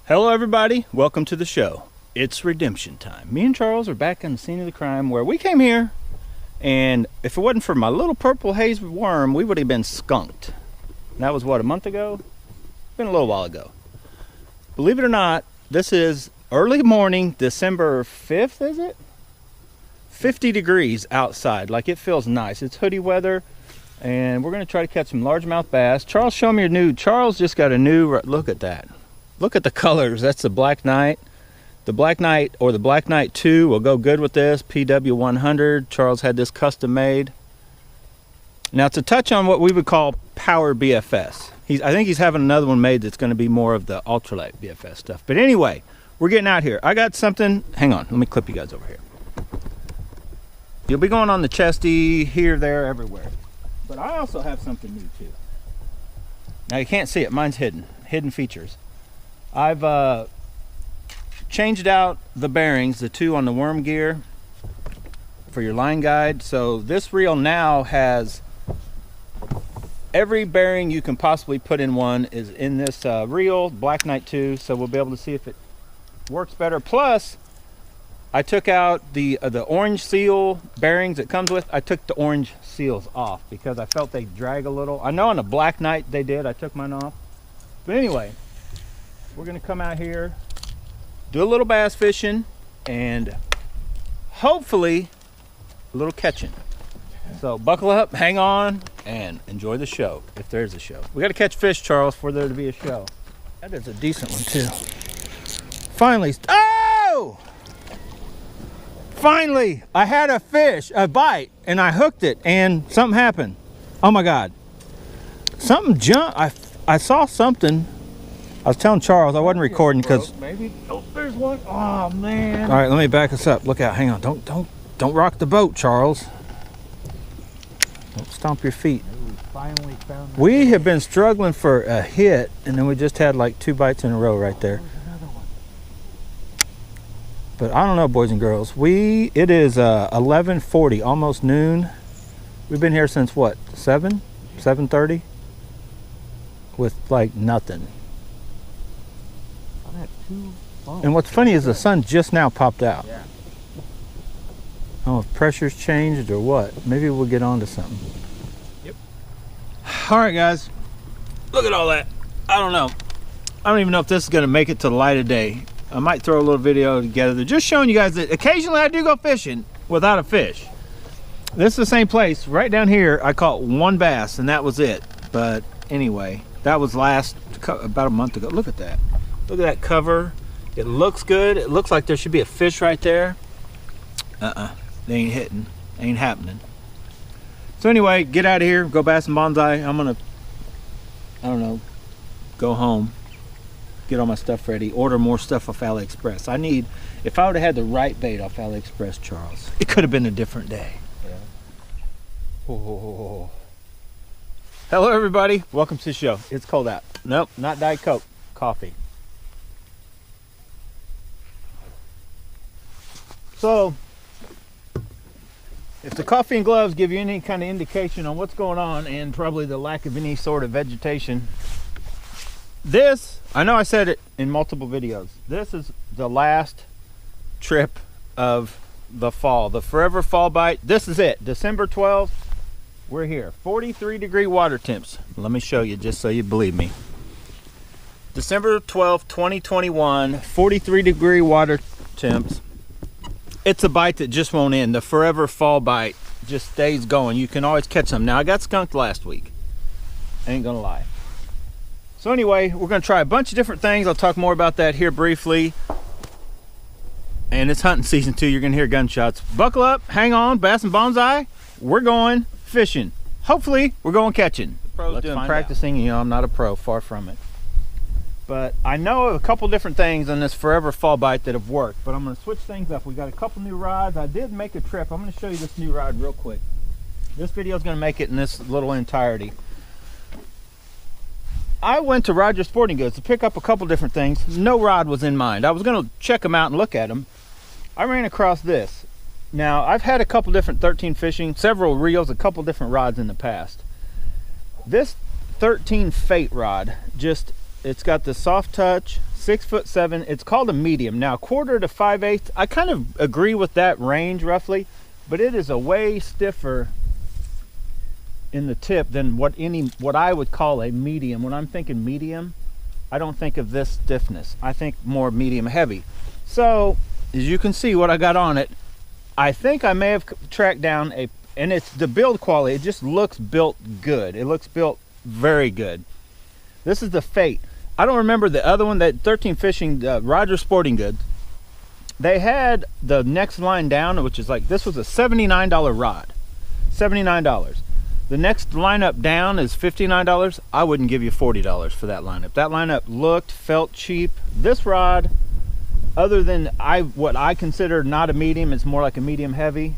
Hello everybody, welcome to the show. It's redemption time. Me and Charles are back on the scene of the crime where we came here, and if it wasn't for my little purple haze worm, we would have been skunked. That was what, a month ago? Been a little while ago. Believe it or not, this is early morning, December 5th, is it? 50 degrees outside, like it feels nice. It's hoodie weather, and we're gonna try to catch some largemouth bass. Charles, show me your new, Charles just got a new, look at that. Look at the colors. That's the Black Knight. The Black Knight or the Black Knight 2 will go good with this. PW100. Charles had this custom made. Now to touch on what we would call power BFS. I think he's having another one made that's going to be more of the ultralight BFS stuff. But anyway, we're getting out here. I got something. Hang on. Let me clip you guys over here. You'll be going on the chesty, here, there, everywhere. But I also have something new too. Now you can't see it. Mine's hidden. Hidden features. I've changed out the bearings, the two on the worm gear for your line guide. So this reel now has every bearing you can possibly put in one is in this reel, Black Knight 2. So we'll be able to see if it works better. Plus, I took out the orange seal bearings it comes with. I took the orange seals off because I felt they drag a little. I know on the Black Knight they did. I took mine off. But anyway, we're gonna come out here, do a little bass fishing, and hopefully a little catching. So buckle up, hang on, and enjoy the show, if there's a show. We gotta catch fish, Charles, for there to be a show. That is a decent one too. Finally, oh! Finally, I had a fish, a bite, and I hooked it, and something happened. Oh my God. Something jumped, I saw something. I was telling Charles I wasn't recording because maybe. Oh, there's one. Oh man. All right, let me back us up. Look out. Hang on. Don't rock the boat, Charles. Don't stomp your feet. We finally found. We have been struggling for a hit, and then we just had like 2 bites in a row right there. There's another one. But I don't know, boys and girls. It is 11:40, almost noon. We've been here since what? 7:30, with like nothing. And what's funny is the sun just now popped out. Yeah. I don't know if pressure's changed or what. Maybe we'll get on to something. Yep. All right, guys. Look at all that. I don't know. I don't even know if this is going to make it to the light of day. I might throw a little video together. Just showing you guys that occasionally I do go fishing without a fish. This is the same place. Right down here, I caught 1 bass, and that was it. But anyway, that was about a month ago. Look at that. Look at that cover. It looks good. It looks like there should be a fish right there. They ain't hitting. Ain't happening. So anyway, get out of here. Go bass and bonsai. I'm gonna, I don't know, go home. Get all my stuff ready. Order more stuff off AliExpress. If I would have had the right bait off AliExpress, Charles, it could have been a different day. Yeah. Oh. Hello everybody. Welcome to the show. It's cold out. Nope, not Diet Coke. Coffee. So, if the coffee and gloves give you any kind of indication on what's going on and probably the lack of any sort of vegetation, this, I know I said it in multiple videos, this is the last trip of the fall, the forever fall bite. This is it, December 12th, we're here. 43-degree water temps. Let me show you just so you believe me. December 12th, 2021, 43-degree water temps. It's a bite that just won't end. The forever fall bite just stays going. You can always catch them. Now, I got skunked last week. I ain't gonna lie. So anyway, we're gonna try a bunch of different things. I'll talk more about that here briefly. And it's hunting season too. You're gonna hear gunshots. Buckle up, hang on, bass and bonsai. We're going fishing. Hopefully, we're going catching. The pros doing practicing. You know, I'm not a pro, far from it. But I know a couple different things on this forever fall bite that have worked, but I'm going to switch things up. We got a couple new rods. I did make a trip. I'm going to show you this new rod real quick. This video is going to make it in this little entirety. I went to Rogers Sporting Goods to pick up a couple different things. No rod was in mind. I was going to check them out and look at them. I ran across this. Now, I've had a couple different 13 fishing, several reels, a couple different rods in the past. This 13 Fate rod, just, it's got the soft touch 6'7". It's called a medium. Now 1/4 to 5/8, I kind of agree with that range roughly, but it is a way stiffer in the tip than what I would call a medium. When I'm thinking medium, I don't think of this stiffness. I think more medium heavy. So as you can see what I got on it, I think I may have tracked down and it's the build quality. It just looks built good. It looks built very good. This is the Fate. I don't remember the other one, that 13 Fishing, Rogers Sporting Goods. They had the next line down, which is like, this was a $79 rod. $79. The next lineup down is $59. I wouldn't give you $40 for that lineup. That lineup felt cheap. This rod, other than what I consider not a medium, it's more like a medium heavy.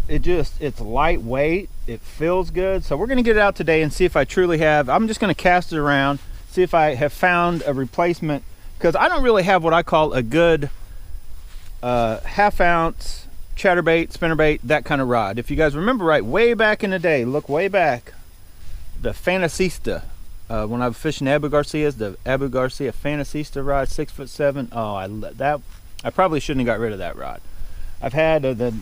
It's lightweight. It feels good. So we're going to get it out today and see if I truly have. I'm just going to cast it around, see if I have found a replacement, because I don't really have what I call a good half-ounce chatterbait, spinnerbait, that kind of rod. If you guys remember right, way back in the day, look way back, the Fantasista, when I was fishing the Abu Garcia Fantasista rod, 6'7". Oh, I probably shouldn't have got rid of that rod. I've had the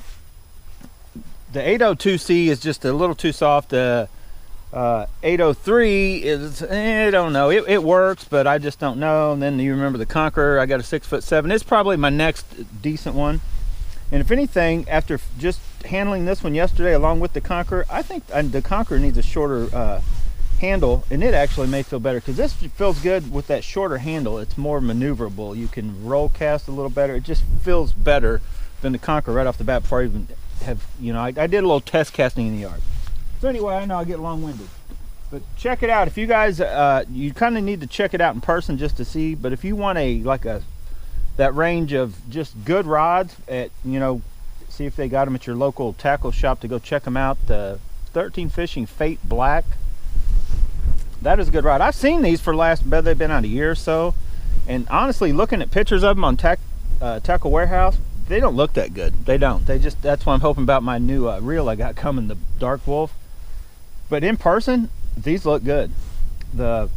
802C is just a little too soft. 803 is, I don't know. It works, but I just don't know. And then you remember the Conqueror. I got a 6'7". It's probably my next decent one. And if anything, after just handling this one yesterday along with the Conqueror, I think the Conqueror needs a shorter handle, and it actually may feel better because this feels good with that shorter handle. It's more maneuverable. You can roll cast a little better. It just feels better than the Conqueror right off the bat before I even have, I did a little test casting in the yard. So anyway, I know I get long-winded, but check it out. If you guys, you kind of need to check it out in person just to see, but if you want that range of just good rods at, see if they got them at your local tackle shop, to go check them out. The 13 Fishing Fate Black, that is a good rod. I've seen these for bet they've been out a year or so, and honestly, looking at pictures of them on Tackle Warehouse, they don't look that good. They don't. That's why I'm hoping about my new reel I got coming, the Dark Wolf. But in person, these look good. The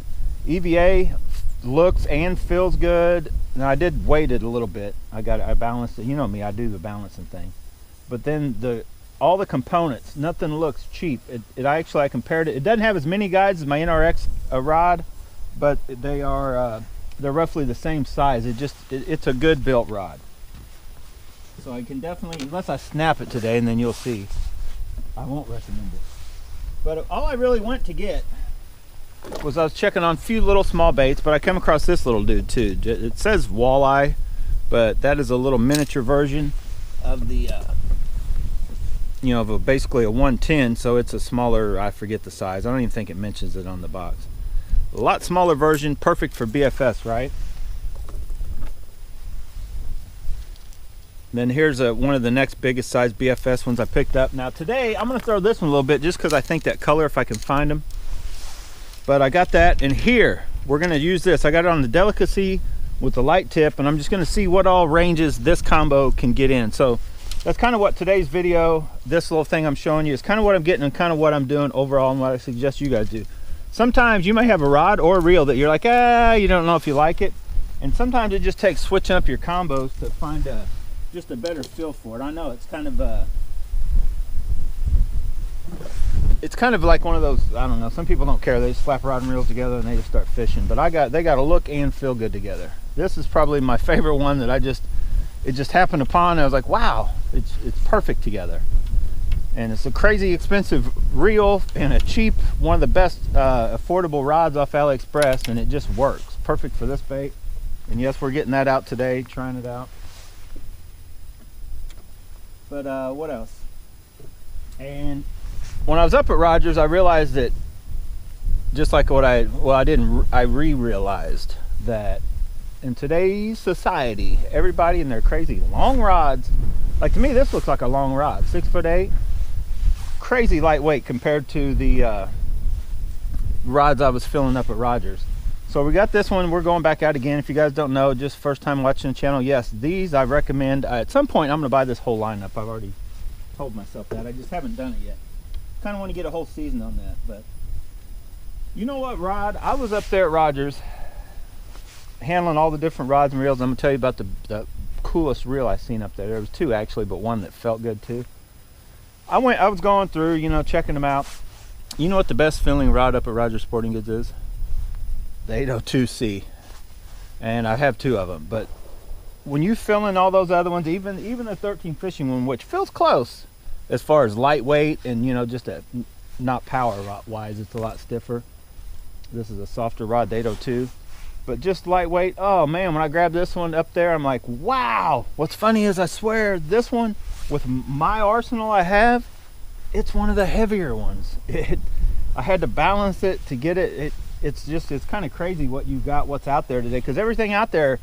EVA looks and feels good. Now I did weight it a little bit. I balanced it. You know me, I do the balancing thing. But then all the components, nothing looks cheap. I compared it. It doesn't have as many guides as my NRX rod, but they're roughly the same size. It's a good built rod. So I can definitely, unless I snap it today, and then you'll see, I won't recommend it. But all I really went to get was, I was checking on a few little small baits, but I come across this little dude too. It says walleye, but that is a little miniature version of the, basically a 110. So it's a smaller, I forget the size. I don't even think it mentions it on the box. A lot smaller version, perfect for BFS, right? Then here's one of the next biggest size BFS ones I picked up. Now today, I'm gonna throw this one a little bit just because I think that color, if I can find them. But I got that, and here, we're gonna use this. I got it on the Delicacy with the light tip, and I'm just gonna see what all ranges this combo can get in. So that's kind of what today's video, this little thing I'm showing you, is kind of what I'm getting and kind of what I'm doing overall and what I suggest you guys do. Sometimes you may have a rod or a reel that you're like, you don't know if you like it. And sometimes it just takes switching up your combos to find just a better feel for it. I know it's kind of like one of those, I don't know, some people don't care. They just slap rod and reels together and they just start fishing. But they got to look and feel good together. This is probably my favorite one that it just happened upon. And I was like, wow, it's perfect together. And it's a crazy expensive reel and a cheap, one of the best affordable rods off AliExpress, and it just works. Perfect for this bait. And yes, we're getting that out today, trying it out. But what else? And when I was up at Rogers, I realized that, just like I re-realized that in today's society, everybody and their crazy long rods, like to me this looks like a long rod, 6'8", crazy lightweight compared to the rods I was filling up at Rogers. So we got this one. We're going back out again. If you guys don't know, just first time watching the channel, yes, these I recommend. At some point I'm going to buy this whole lineup. I've already told myself that. I just haven't done it yet. Kind of want to get a whole season on that. But you know what, rod? I was up there at Rogers handling all the different rods and reels, I'm gonna tell you about the coolest reel I seen up there. There was two actually, but one that felt good too. I was going through, you know, checking them out. You know what the best filling rod up at Rogers Sporting Goods is? The 802C. And I have two of them. But when you fill in all those other ones, even the 13 fishing one, which feels close as far as lightweight and, you know, just not power wise, it's a lot stiffer. This is a softer rod, the 802. But just lightweight. Oh man, when I grabbed this one up there, I'm like, wow. What's funny is I swear this one, with my arsenal I have, it's one of the heavier ones. I had to balance it to get it. It's kind of crazy what you got, what's out there today, because everything out there,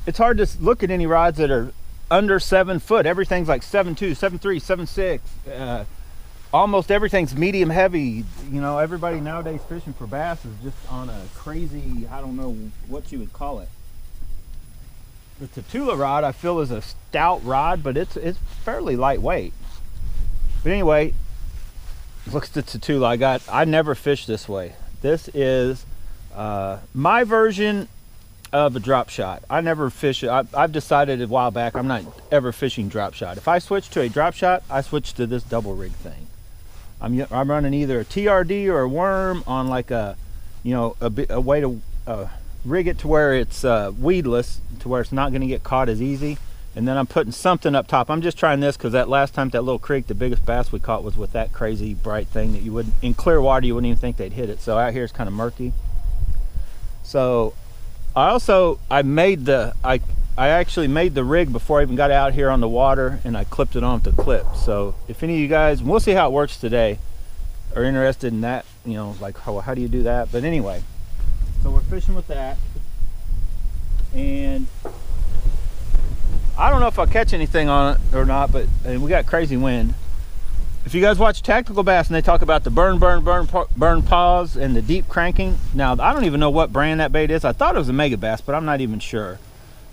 it's hard to look at any rods that are under 7 foot. Everything's like 7.2, 7.3, 7.6. Almost everything's medium heavy. You know, everybody nowadays fishing for bass is just on a crazy, I don't know what you would call it. The Tatula rod I feel is a stout rod, but it's fairly lightweight. But anyway, look at the Tatula I never fished this way. This is my version of a drop shot. I never fish it. I've decided a while back I'm not ever fishing drop shot. If I switch to a drop shot, I switch to this double rig thing. I'm running either a TRD or a worm on like a, you know, a way to rig it to where it's weedless, to where it's not going to get caught as easy. And then I'm putting something up top. I'm just trying this because that last time, that little creek, the biggest bass we caught was with that crazy bright thing that you wouldn't, in clear water, you wouldn't even think they'd hit it. So out here it's kind of murky. So I actually made the rig before I even got out here on the water, and I clipped it on with the clip. So if any of you guys, we'll see how it works today, are interested in that, you know, like how do you do that? But anyway, so we're fishing with that, and I don't know if I'll catch anything on it or not, but we got crazy wind. If you guys watch Tactical Bass and they talk about the burn pause and the deep cranking, now I don't even know what brand that bait is. I thought it was a Mega Bass, but I'm not even sure.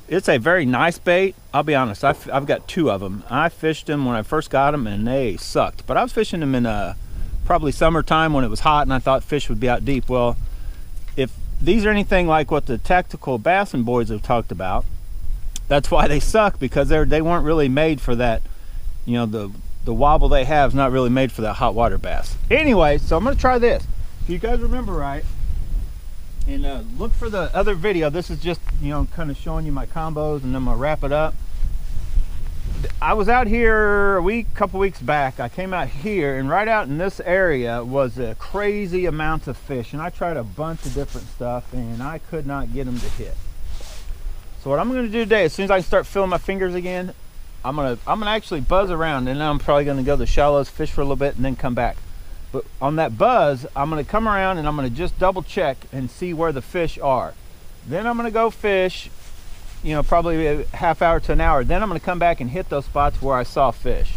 It's a very nice bait. I'll be honest, I've got two of them. I fished them when I first got them and they sucked, but I was fishing them in probably summertime when it was hot and I thought fish would be out deep. Well, if these are anything like what the Tactical Bassin' boys have talked about, that's why they suck, because they weren't really made for that. You know, the wobble they have is not really made for that hot water bass. Anyway, so I'm gonna try this. If you guys remember right, and look for the other video. This is just, you know, kind of showing you my combos, and then I'm gonna wrap it up. I was out here a couple weeks back. I came out here, and right out in this area was a crazy amount of fish, and I tried a bunch of different stuff, and I could not get them to hit. So what I'm going to do today, as soon as I can start feeling my fingers again, I'm gonna actually buzz around, and then I'm probably going to go to the shallows, fish for a little bit, and then come back. But on that buzz, I'm going to come around and I'm going to just double check and see where the fish are. Then I'm going to go fish, you know, probably a half hour to an hour. Then I'm going to come back and hit those spots where I saw fish.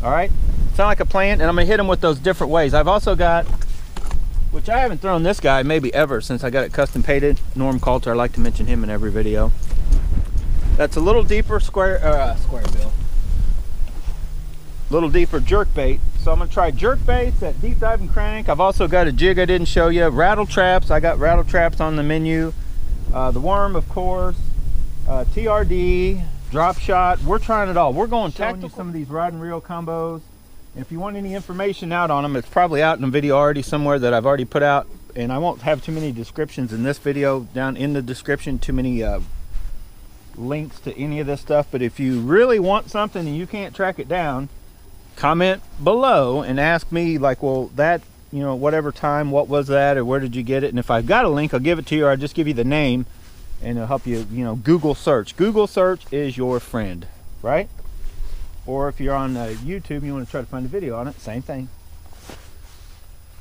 All right, sound like a plan? And I'm going to hit them with those different ways. I've also got, which I haven't thrown this guy maybe ever since I got it custom painted, Norm Coulter. I like to mention him in every video. That's a little deeper square bill, little deeper jerk bait. So I'm gonna try jerk baits, that deep dive and crank. I've also got a jig I didn't show you, rattle traps. I got rattle traps on the menu, the worm, of course, TRD, drop shot. We're trying it all. We're going tactical. Some of these rod and reel combos. If you want any information out on them, it's probably out in a video already somewhere that I've already put out, and I won't have too many descriptions in this video. Down in the description, too many links to any of this stuff. But if you really want something and you can't track it down, comment below and ask me, like, well, that, you know, whatever time, what was that, or where did you get it? And if I've got a link, I'll give it to you, or I'll just give you the name, and it'll help you, you know, Google search. Google search is your friend, right? Or if you're on YouTube and you want to try to find a video on it, same thing.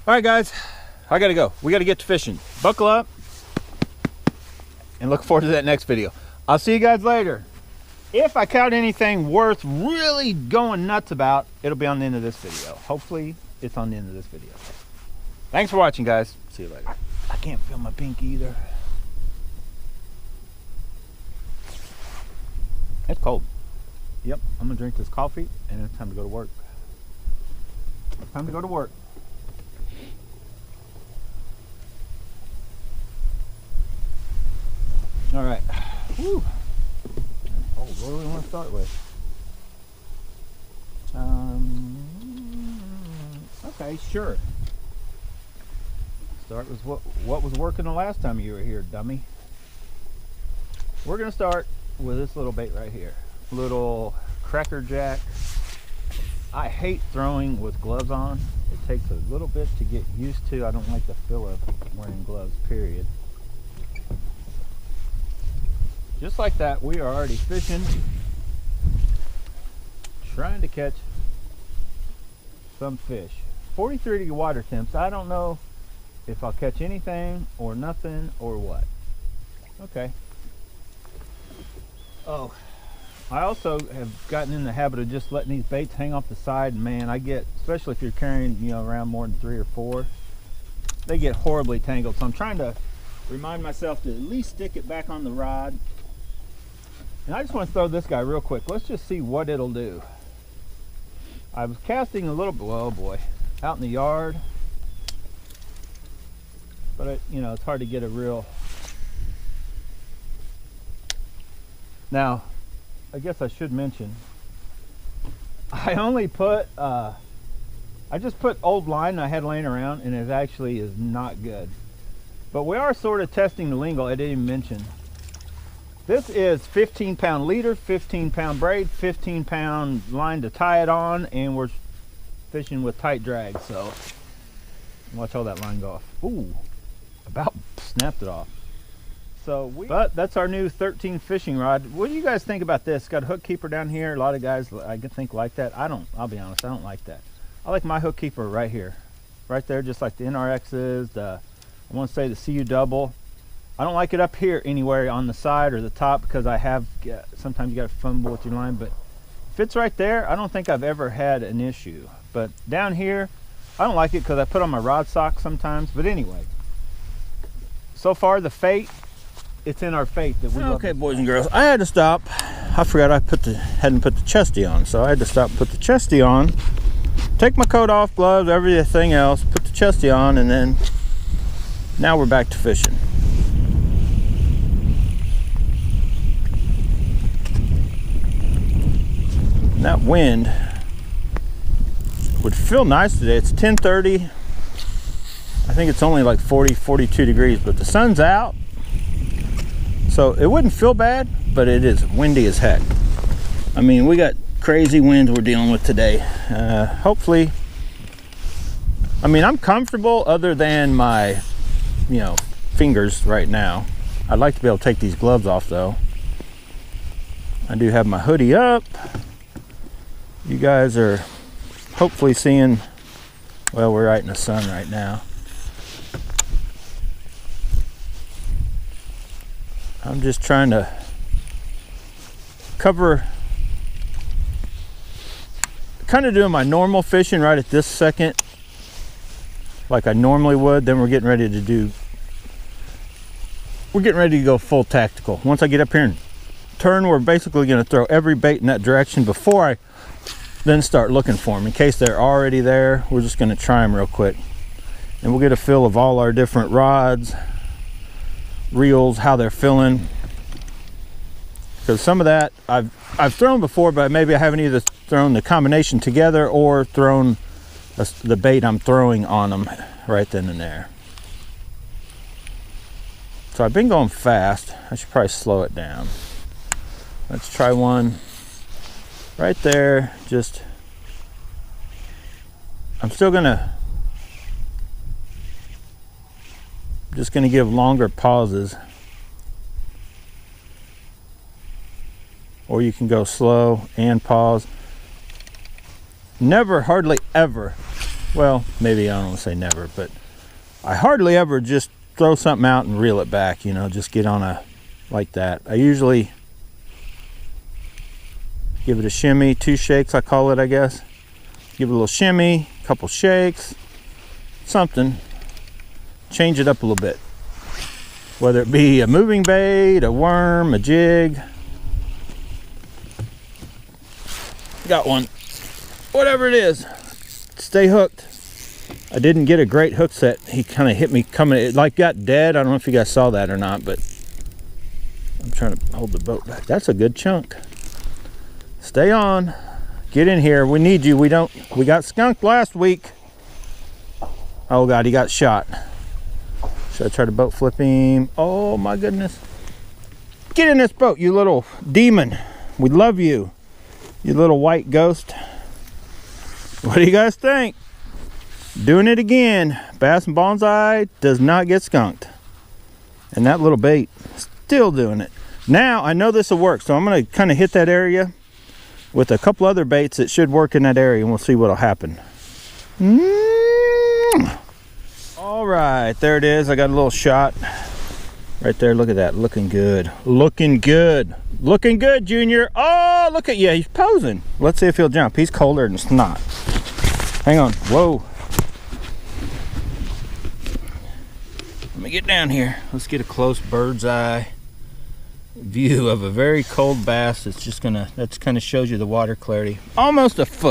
All right, guys, I gotta go. We gotta get to fishing. Buckle up and look forward to that next video. I'll see you guys later. If I caught anything worth really going nuts about, it'll be on the end of this video. Hopefully it's on the end of this video. Thanks for watching, guys. See you later. I can't feel my pinky either. It's cold. Yep, I'm gonna drink this coffee and it's time to go to work. Time to go to work. All right. Whew. Oh, what do we want to start with? Okay, sure. Start with what was working the last time you were here, dummy. We're gonna start with this little bait right here. Little Cracker Jack. I hate throwing with gloves on. It takes a little bit to get used to. I don't like the feel of wearing gloves, period. Just like that, we are already fishing, trying to catch some fish. 43 water temps. I don't know if I'll catch anything or nothing or what. Okay. Oh, I also have gotten in the habit of just letting these baits hang off the side. Man, I get, especially if you're carrying, you know, around more than 3 or 4, they get horribly tangled. So I'm trying to remind myself to at least stick it back on the rod. And I just want to throw this guy real quick. Let's just see what it'll do. I was casting a little bit, oh boy, out in the yard, but you know, it's hard to get a real. Now, I guess I should mention, I only put, I just put old line I had laying around, and it actually is not good. But we are sort of testing the lingo. I didn't even mention. This is 15-pound leader, 15-pound braid, 15-pound line to tie it on, and we're fishing with tight drag. So watch all that line go off. Ooh, about snapped it off. So but that's our new 13 fishing rod. What do you guys think about this? Got a hook keeper down here. A lot of guys I think like that. I don't. I'll be honest. I don't like that. I like my hook keeper right here, right there, just like the NRXs. I want to say the CU double. I don't like it up here anywhere on the side or the top because I have sometimes you got to fumble with your line, but if it's right there, I don't think I've ever had an issue. But down here, I don't like it because I put on my rod sock sometimes. But anyway, so far the fate, it's in our fate that we. Okay, boys and girls, I had to stop. I forgot I hadn't put the chesty on, so I had to stop and put the chesty on. Take my coat off, gloves, everything else, put the chesty on, and then now we're back to fishing. That wind would feel nice today. It's 10:30. I think it's only like 42 degrees, but the sun's out, so it wouldn't feel bad, but it is windy as heck. I mean, we got crazy winds we're dealing with today. Hopefully, I mean, I'm comfortable other than my, you know, fingers right now. I'd like to be able to take these gloves off though. I do have my hoodie up. You guys are hopefully seeing, well, we're right in the sun right now. I'm just trying to cover, kind of doing my normal fishing right at this second, like I normally would. Then we're getting ready to go full tactical. Once I get up here and turn, we're basically going to throw every bait in that direction before I then start looking for them. In case they're already there, we're just going to try them real quick, and we'll get a feel of all our different rods, reels, how they're feeling, because some of that I've thrown before, but maybe I haven't either thrown the combination together or thrown the bait I'm throwing on them right then and there. So I've been going fast. I should probably slow it down. Let's try one right there. I'm still gonna give longer pauses, or you can go slow and pause. Never, hardly ever, well, maybe I don't want to say never, but I hardly ever just throw something out and reel it back, you know, just get on a like that. I usually give it a shimmy, 2 shakes I call it, I guess. Give it a little shimmy, a couple shakes, something. Change it up a little bit. Whether it be a moving bait, a worm, a jig. Got one. Whatever it is, stay hooked. I didn't get a great hook set. He kind of hit me coming, it like got dead. I don't know if you guys saw that or not, but I'm trying to hold the boat back. That's a good chunk. Stay on. Get in here. We need you. We got skunked last week. Oh God, he got shot. Should I try to boat flip him? Oh my goodness. Get in this boat, you little demon. We love you. You little white ghost. What do you guys think? Doing it again. Bass and Bonsai does not get skunked. And that little bait, still doing it. Now, I know this will work, so I'm going to kind of hit that area with a couple other baits that should work in that area, and we'll see what'll happen. All right, there it is. I got a little shot right there. Look at that, looking good. Looking good. Looking good, Junior. Oh, look at you, he's posing. Let's see if he'll jump. He's colder than snot. Hang on, whoa. Let me get down here. Let's get a close bird's eye view of a very cold bass. It's just gonna, that's kind of shows you the water clarity. Almost a foot.